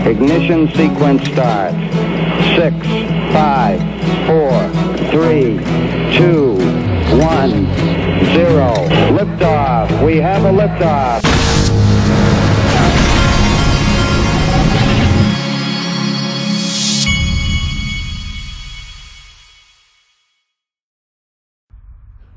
Ignition sequence start. 6, 5, 4, 3, 2, 1, 0. Liftoff. We have a liftoff.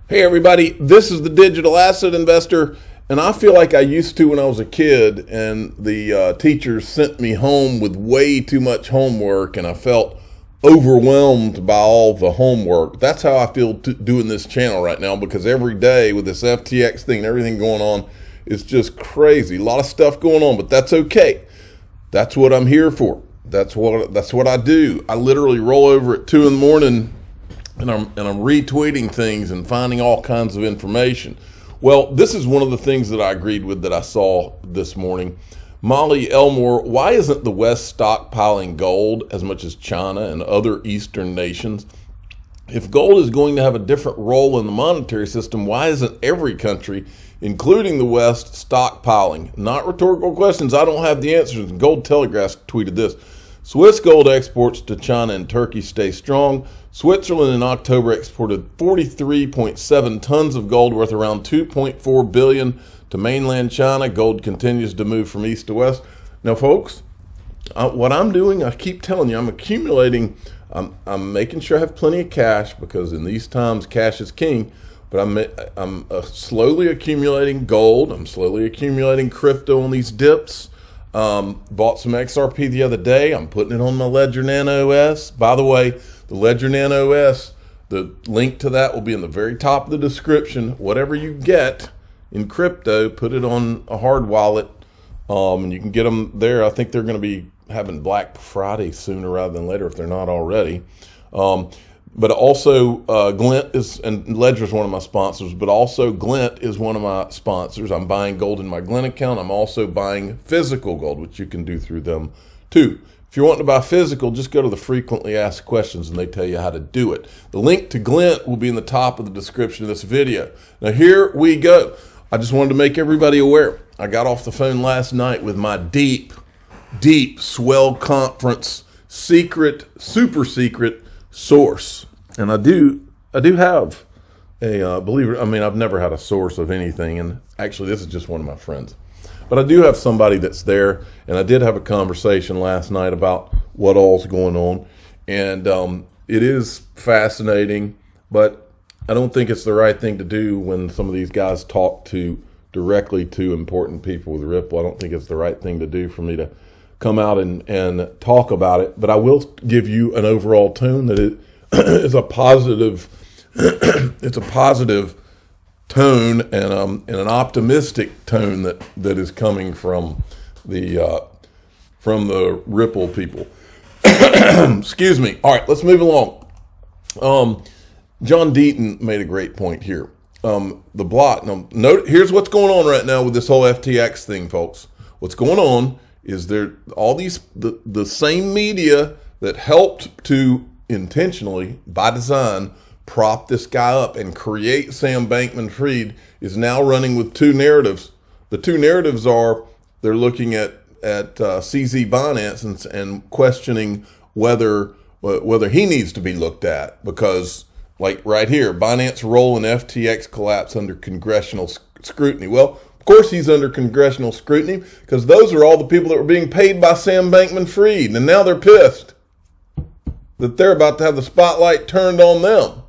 Hey everybody, this is the Digital Asset Investor, and I feel like I used to when I was a kid and the teachers sent me home with way too much homework and I felt overwhelmed by all the homework. That's how I feel doing this channel right now, because every day with this FTX thing and everything going on, it's just crazy. A lot of stuff going on, but that's okay. That's what I'm here for. That's what I do. I literally roll over at 2 in the morning and I'm retweeting things and finding all kinds of information. Well, this is one of the things that I agreed with that I saw this morning. Molly Elmore, why isn't the West stockpiling gold as much as China and other Eastern nations? If gold is going to have a different role in the monetary system, why isn't every country, including the West, stockpiling? Not rhetorical questions. I don't have the answers. Gold Telegraph tweeted this. Swiss gold exports to China and Turkey stay strong. Switzerland in October exported 43.7 tons of gold worth around $2.4 billion to mainland China. Gold continues to move from east to west. Now, folks, what I'm doing, I keep telling you, I'm accumulating. I'm making sure I have plenty of cash, because in these times, cash is king. But I'm slowly accumulating gold. I'm slowly accumulating crypto on these dips. Bought some XRP the other day. I'm putting it on my Ledger Nano OS. By the way, the Ledger Nano OS, the link to that will be in the very top of the description. Whatever you get in crypto, put it on a hard wallet, and you can get them there. I think they're going to be having Black Friday sooner rather than later if they're not already. But also Glint is, and Ledger is one of my sponsors, but also Glint is one of my sponsors. I'm buying gold in my Glint account. I'm also buying physical gold, which you can do through them too. If you're wanting to buy physical, just go to the frequently asked questions and they tell you how to do it. The link to Glint will be in the top of the description of this video. Now here we go. I just wanted to make everybody aware. I got off the phone last night with my deep Swell conference super secret source. And I do have a believer. I mean, I've never had a source of anything, and actually this is just one of my friends. But I do have somebody that's there, and I did have a conversation last night about what all's going on. And it is fascinating, but I don't think it's the right thing to do when some of these guys talk directly to important people with Ripple. I don't think it's the right thing to do for me to come out and talk about it. But I will give you an overall tone that it is a positive. It's a positive tone and an optimistic tone that is coming from the Ripple people. Excuse me. All right, let's move along. John Deaton made a great point here. The blot. Now, note, here's what's going on right now with this whole FTX thing, folks. What's going on is all these the same media that helped to intentionally, by design, prop this guy up and create Sam Bankman-Fried is now running with two narratives. The two narratives are they're looking at CZ Binance and questioning whether he needs to be looked at, because, like right here, Binance role in FTX collapse under congressional scrutiny. Well, of course he's under congressional scrutiny, because those are all the people that were being paid by Sam Bankman-Fried, and now they're pissed that they're about to have the spotlight turned on them.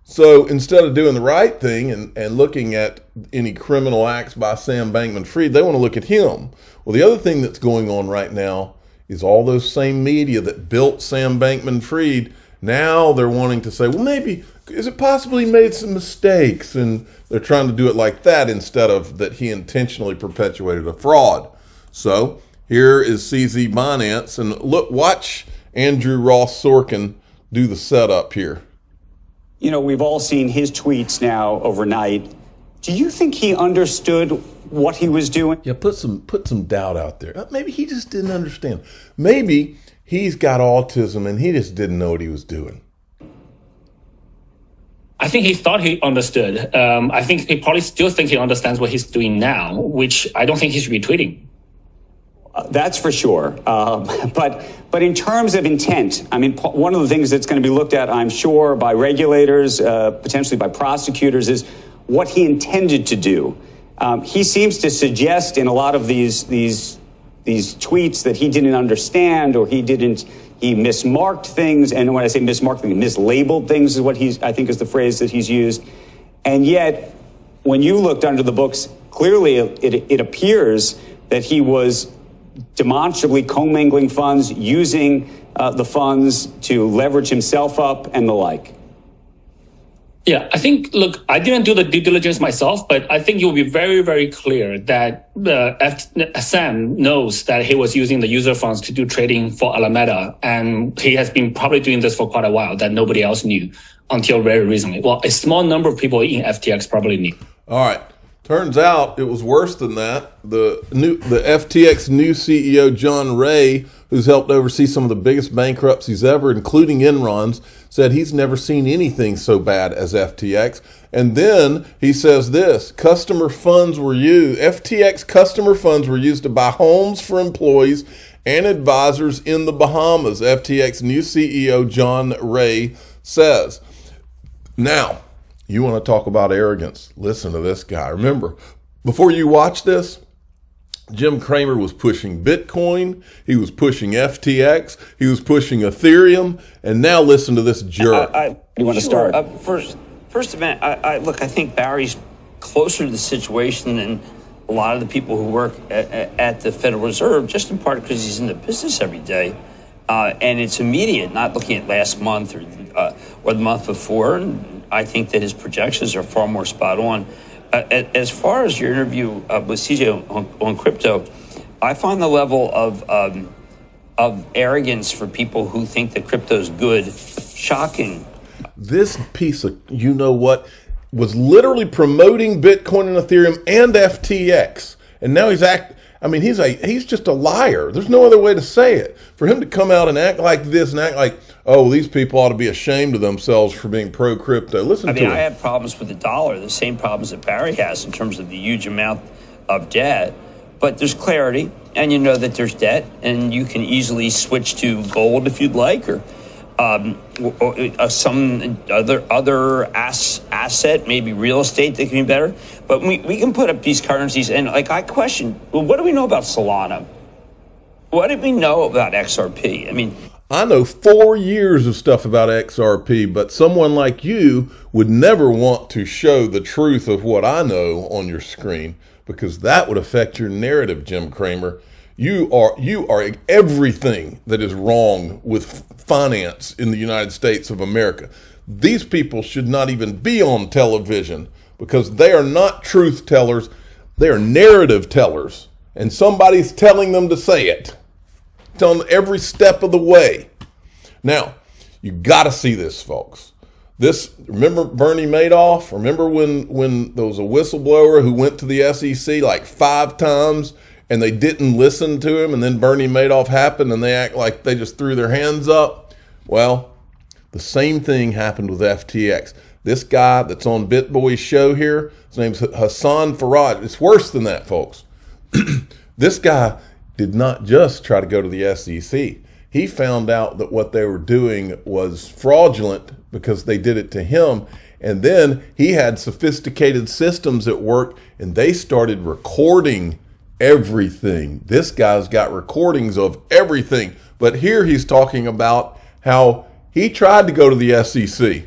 So instead of doing the right thing and looking at any criminal acts by Sam Bankman-Fried, they want to look at him. Well, the other thing that's going on right now is all those same media that built Sam Bankman-Fried, now they're wanting to say, well, maybe, is it possible he made some mistakes? And they're trying to do it like that instead of that he intentionally perpetuated a fraud. So here is CZ Binance, and look, watch Andrew Ross Sorkin do the setup here. You know, we've all seen his tweets now overnight. Do you think he understood what he was doing? Yeah, put some doubt out there. Maybe he just didn't understand. Maybe he's got autism and he just didn't know what he was doing. I think he thought he understood. I think he probably still thinks he understands what he's doing now, which I don't think he should be tweeting. That's for sure. But in terms of intent, I mean, one of the things that's going to be looked at, I'm sure, by regulators, potentially by prosecutors, is what he intended to do. He seems to suggest in a lot of these tweets that he didn't understand, or he mismarked things. And when I say mismarked things, mislabeled things is what I think is the phrase that he's used. And yet, when you looked under the books, clearly it appears that he was demonstrably commingling funds, using the funds to leverage himself up and the like. Yeah, I think, look, I didn't do the due diligence myself, but I think it will be very, very clear that Sam knows that he was using the user funds to do trading for Alameda, and he has been probably doing this for quite a while that nobody else knew until very recently. Well, a small number of people in FTX probably knew. All right. Turns out it was worse than that. The FTX new CEO, John Ray, who's helped oversee some of the biggest bankruptcies ever, including Enron's, said he's never seen anything so bad as FTX. And then he says this: FTX customer funds were used to buy homes for employees and advisors in the Bahamas, FTX new CEO John Ray says. Now, you want to talk about arrogance? Listen to this guy. Remember, before you watch this, Jim Cramer was pushing Bitcoin. He was pushing FTX. He was pushing Ethereum. And now listen to this jerk. You want to start? First event, look, I think Barry's closer to the situation than a lot of the people who work at the Federal Reserve, just in part because he's in the business every day. And it's immediate, not looking at last month or the month before. And I think that his projections are far more spot on. As far as your interview with CJ on crypto, I find the level of arrogance for people who think that crypto is good shocking. This piece of you-know-what was literally promoting Bitcoin and Ethereum and FTX. And now he's just a liar. There's no other way to say it. For him to come out and act like this and act like, oh, these people ought to be ashamed of themselves for being pro-crypto. Listen to him. I have problems with the dollar, the same problems that Barry has in terms of the huge amount of debt. But there's clarity, and you know that there's debt, and you can easily switch to gold if you'd like, or some other asset, maybe real estate that can be better. But we can put up these currencies, and I question, well, what do we know about Solana? What did we know about XRP? I know 4 years of stuff about XRP, but someone like you would never want to show the truth of what I know on your screen, because that would affect your narrative, Jim Cramer. You are everything that is wrong with finance in the United States of America. These people should not even be on television because they are not truth tellers. They are narrative tellers, and somebody's telling them to say it. Telling them every step of the way. Now, you got to see this, folks. Remember Bernie Madoff? Remember when there was a whistleblower who went to the SEC like 5 times and they didn't listen to him, and then Bernie Madoff happened and they act like they just threw their hands up? Well, the same thing happened with FTX. This guy that's on BitBoy's show here, his name's Hassan Faraj. It's worse than that, folks. This guy did not just try to go to the SEC. He found out that what they were doing was fraudulent because they did it to him. And then he had sophisticated systems at work, and they started recording everything. This guy's got recordings of everything. But here he's talking about how he tried to go to the SEC.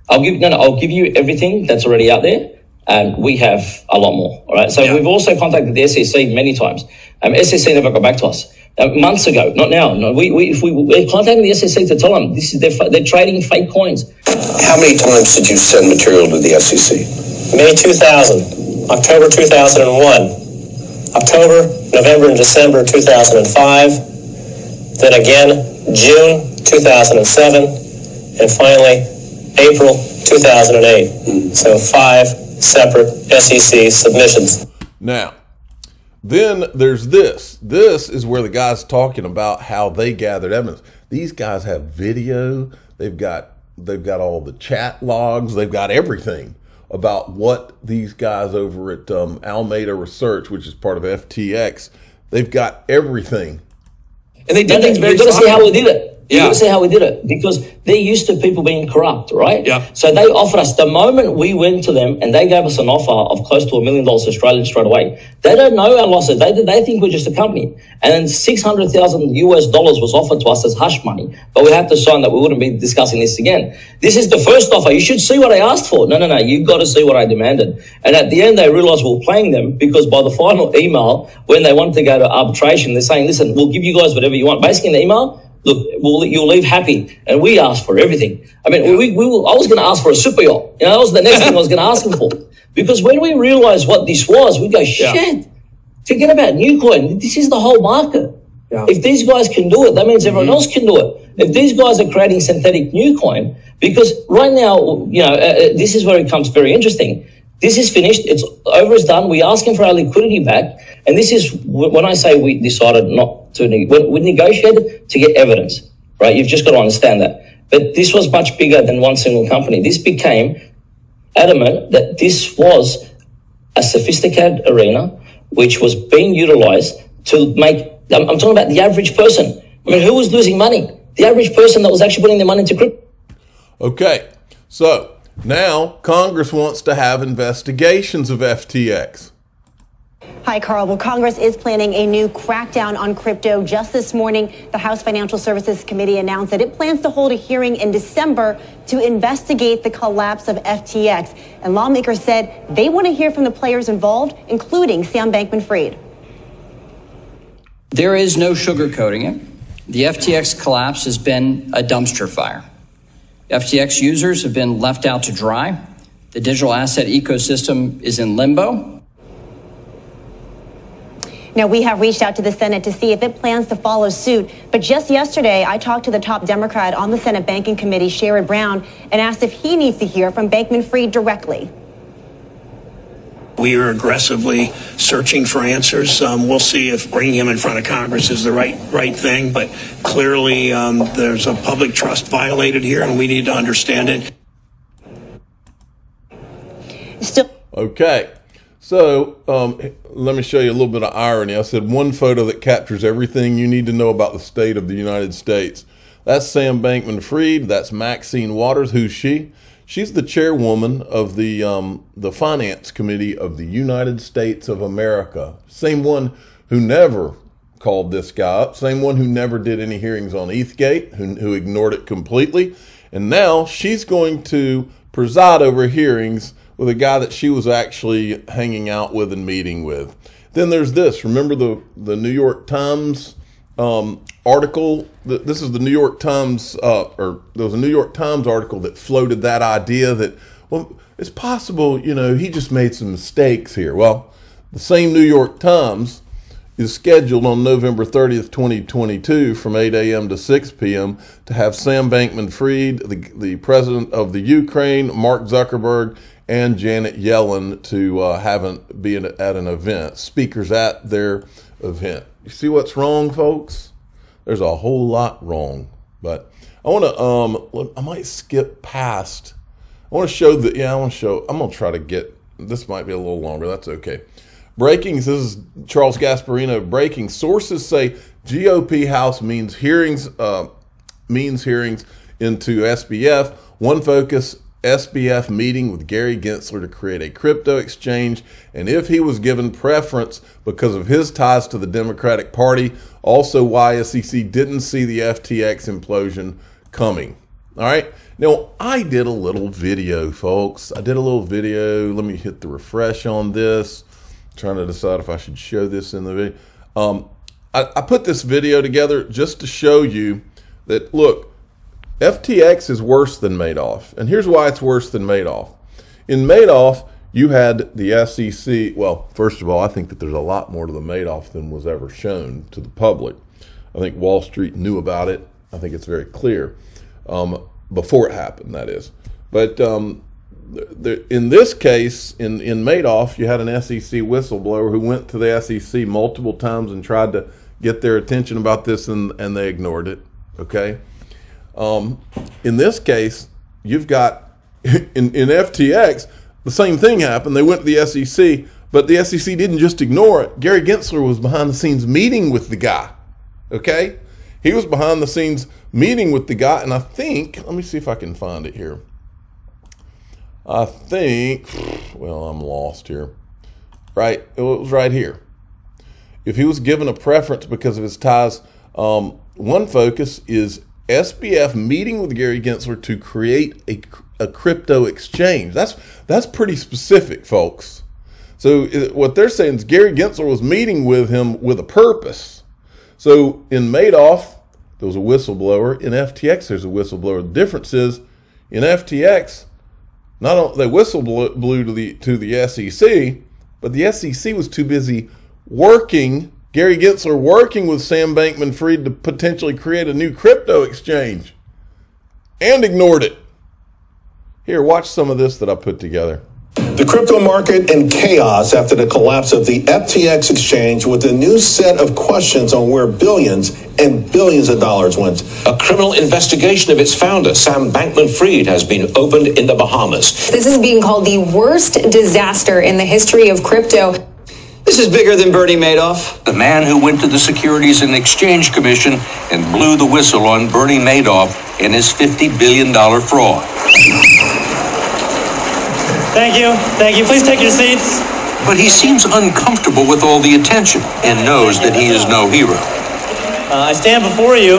I'll give you everything that's already out there. And we have a lot more. All right. So We've also contacted the SEC many times. SEC never got back to us. Months ago, not now. No, we're contacting the SEC to tell them they're trading fake coins. How many times did you send material to the SEC? May 2000, October 2001, October, November, and December 2005, then again June 2007, and finally April 2008. So 5 separate SEC submissions. Now, then there's this. This is where the guy's talking about how they gathered evidence. These guys have video. They've got all the chat logs. They've got everything about what these guys over at Alameda Research, which is part of FTX, They've got everything. And they did things very You've got to see how we did it. Yeah. You've got to see how we did it, because they're used to people being corrupt, right? Yeah. So they offered us, the moment we went to them and they gave us an offer of close to $1 million Australian straight away, they don't know our losses. They think we're just a company. And then $600,000 was offered to us as hush money, but we had to sign that we wouldn't be discussing this again. This is the first offer. You should see what I asked for. No, you've got to see what I demanded. And at the end, they realized we were playing them, because by the final email, when they wanted to go to arbitration, they're saying, listen, we'll give you guys whatever you want. Basically in the email, look, you'll leave happy. And we asked for everything. I mean, I was going to ask for a super yacht. You know, that was the next thing I was going to ask them for. Because when we realized what this was, we go, shit, forget about Newcoin. This is the whole market. Yeah. If these guys can do it, that means everyone else can do it. If these guys are creating synthetic Newcoin, because right now, you know, this is where it becomes very interesting. This is finished. It's over. It's done. We're asking for our liquidity back. And this is when I say we decided not to, we negotiated to get evidence, right? You've just got to understand that. But this was much bigger than one single company. This became adamant that this was a sophisticated arena which was being utilized to make, I'm talking about the average person. I mean, who was losing money? The average person that was actually putting their money into crypto. Okay, so now Congress wants to have investigations of FTX. Hi, Carl. Well, Congress is planning a new crackdown on crypto. Just this morning, the House Financial Services Committee announced that it plans to hold a hearing in December to investigate the collapse of FTX. And lawmakers said they want to hear from the players involved, including Sam Bankman-Fried. There is no sugarcoating it. The FTX collapse has been a dumpster fire. FTX users have been left out to dry. The digital asset ecosystem is in limbo. Now, we have reached out to the Senate to see if it plans to follow suit. But just yesterday, I talked to the top Democrat on the Senate Banking Committee, Sherrod Brown, and asked if he needs to hear from Bankman-Fried directly. We are aggressively searching for answers. We'll see if bringing him in front of Congress is the right thing. But clearly, there's a public trust violated here, and we need to understand it. Okay. So let me show you a little bit of irony. I said one photo that captures everything you need to know about the state of the United States. That's Sam Bankman-Fried. That's Maxine Waters. Who's she? She's the chairwoman of the Finance Committee of the United States of America. Same one who never called this guy up. Same one who never did any hearings on ETHgate, who ignored it completely. And now she's going to preside over hearings with a guy that she was actually hanging out with and meeting with. Then there's this. Remember the New York Times article? This is the New York Times, or there was a New York Times article that floated that idea that, well, it's possible, you know, he just made some mistakes here. Well, the same New York Times is scheduled on November 30th, 2022 from 8 a.m. to 6 p.m. to have Sam Bankman-Fried, the president of the Ukraine, Mark Zuckerberg, and Janet Yellen to be at an event, speakers at their event. You see what's wrong, folks? There's a whole lot wrong. But I want to, I might skip past. I want to show I'm going to try to get, this might be a little longer. That's okay. Breaking, this is Charles Gasparino. Breaking, sources say GOP House means hearings into SBF. One focus, SBF meeting with Gary Gensler to create a crypto exchange, and if he was given preference because of his ties to the Democratic Party, also why SEC didn't see the FTX implosion coming. All right. Now, I did a little video, folks. I did a little video. Let me hit the refresh on this. I'm trying to decide if I should show this in the video. I put this video together just to show you that, look, FTX is worse than Madoff. And here's why it's worse than Madoff. In Madoff, you had the SEC. Well, first of all, I think that there's a lot more to the Madoff than was ever shown to the public. I think Wall Street knew about it. I think it's very clear before it happened, that is. But in this case, in Madoff, you had an SEC whistleblower who went to the SEC multiple times and tried to get their attention about this, and they ignored it. Okay. In this case, you've got, in FTX, the same thing happened. They went to the SEC, But the SEC didn't just ignore it. Gary Gensler was behind the scenes meeting with the guy. Okay? He was behind the scenes meeting with the guy. And I think, let me see if I can find it here. I think, well, I'm lost here. Right? It was right here. If he was given a preference because of his ties, one focus is SBF meeting with Gary Gensler to create a crypto exchange. That's pretty specific, folks. So what they're saying is Gary Gensler was meeting with him with a purpose. So in Madoff, there was a whistleblower. In FTX, there's a whistleblower. The difference is in FTX, not only they whistleblew to the SEC, but the SEC was too busy working, Gary Gensler working with Sam Bankman-Fried to potentially create a new crypto exchange, and ignored it. Here, watch some of this that I put together. The crypto market in chaos after the collapse of the FTX exchange, with a new set of questions on where billions and billions of dollars went. A criminal investigation of its founder, Sam Bankman-Fried, has been opened in the Bahamas. This is being called the worst disaster in the history of crypto. This is bigger than Bernie Madoff. The man who went to the Securities and Exchange Commission and blew the whistle on Bernie Madoff and his $50 billion fraud. Thank you. Thank you. Please take your seats. But he seems uncomfortable with all the attention and knows that he is no hero. I stand before you,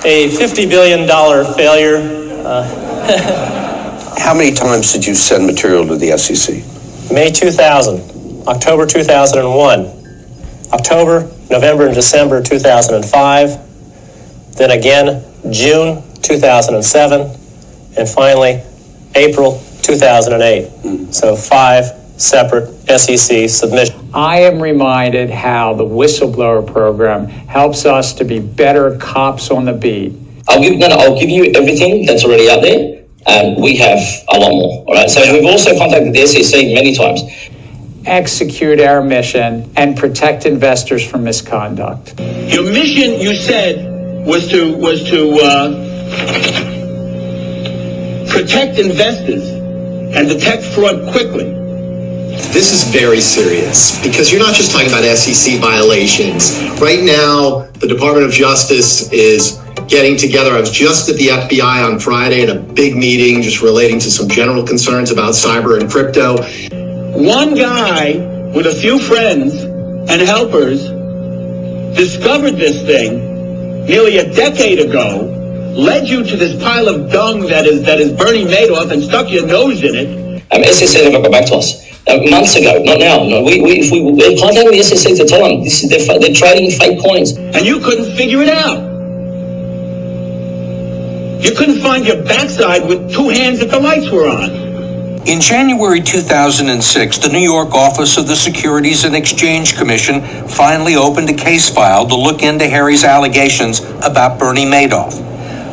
a $50 billion failure. How many times did you send material to the SEC? May 2000, October 2001, October, November, and December 2005, then again June 2007, and finally April 2008. So 5 separate SEC submissions. I am reminded how the whistleblower program helps us to be better cops on the beat. I'll give you everything that's already out there. We have a lot more. All right. So we've also contacted the SEC many times. Execute our mission and protect investors from misconduct. Your mission, you said, was to protect investors and detect fraud quickly. This is very serious because you're not just talking about SEC violations. Right now, the Department of Justice is getting together. I was just at the FBI on Friday in a big meeting just relating to some general concerns about cyber and crypto. One guy with a few friends and helpers discovered this thing nearly a decade ago, led you to this pile of dung that is Bernie Madoff, and stuck your nose in it. SEC never got back to us. Months ago, not now. No, we're contacting the SEC to tell them they're trading fake coins. And you couldn't figure it out. You couldn't find your backside with 2 hands if the lights were on. In January 2006, the New York office of the Securities and Exchange Commission finally opened a case file to look into Harry's allegations about Bernie Madoff.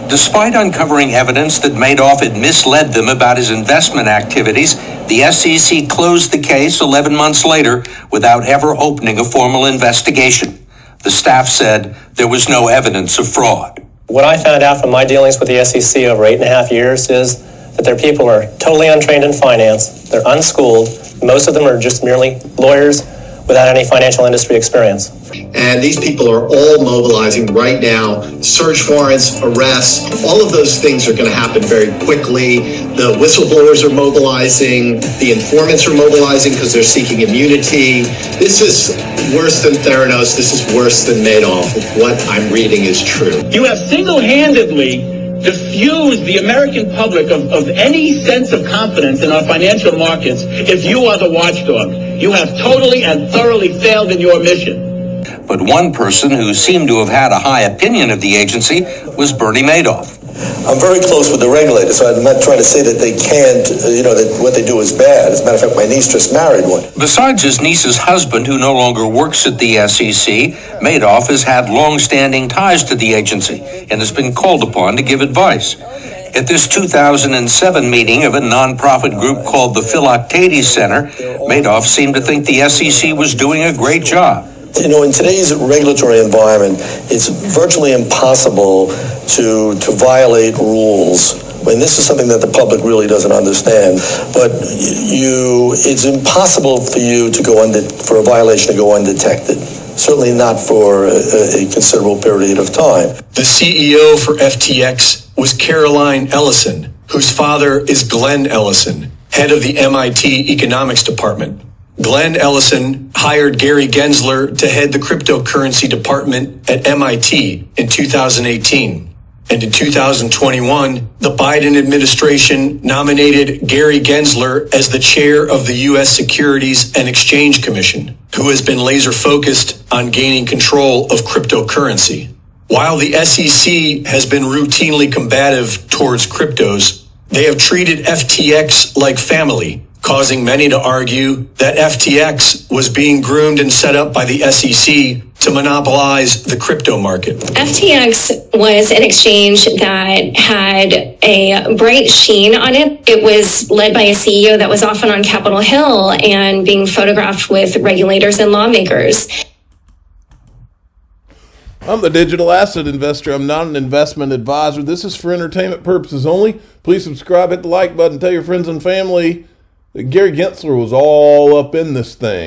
Despite uncovering evidence that Madoff had misled them about his investment activities, the SEC closed the case 11 months later without ever opening a formal investigation. The staff said there was no evidence of fraud. What I found out from my dealings with the SEC over 8.5 years is that their people are totally untrained in finance. They're unschooled. Most of them are just merely lawyers without any financial industry experience. And these people are all mobilizing right now. Search warrants, arrests, all of those things are going to happen very quickly. The whistleblowers are mobilizing. The informants are mobilizing because they're seeking immunity. This is worse than Theranos. This is worse than Madoff. What I'm reading is true. You have single-handedly diffused the American public of any sense of confidence in our financial markets if you are the watchdog. You have totally and thoroughly failed in your mission. But one person who seemed to have had a high opinion of the agency was Bernie Madoff. I'm very close with the regulators, so I'm not trying to say that they can't, that what they do is bad. As a matter of fact, my niece just married one. Besides his niece's husband, who no longer works at the SEC, Madoff has had long-standing ties to the agency and has been called upon to give advice. At this 2007 meeting of a nonprofit group called the Philoctetes Center, Madoff seemed to think the SEC was doing a great job. In today's regulatory environment, it's virtually impossible to violate rules And this is something that the public really doesn't understand. But it's impossible for you to go for a violation to go undetected. Certainly not for a considerable period of time. The CEO for FTX was Caroline Ellison, whose father is Glenn Ellison, head of the MIT economics department. Glenn Ellison hired Gary Gensler to head the cryptocurrency department at MIT in 2018. And in 2021, the Biden administration nominated Gary Gensler as the chair of the U.S. Securities and Exchange Commission, who has been laser focused on gaining control of cryptocurrency. While the SEC has been routinely combative towards cryptos, they have treated FTX like family, causing many to argue that FTX was being groomed and set up by the SEC to monopolize the crypto market. FTX was an exchange that had a bright sheen on it. It was led by a CEO that was often on Capitol Hill and being photographed with regulators and lawmakers. I'm the digital asset investor. I'm not an investment advisor. This is for entertainment purposes only. Please subscribe, hit the like button, tell your friends and family that Gary Gensler was all up in this thing.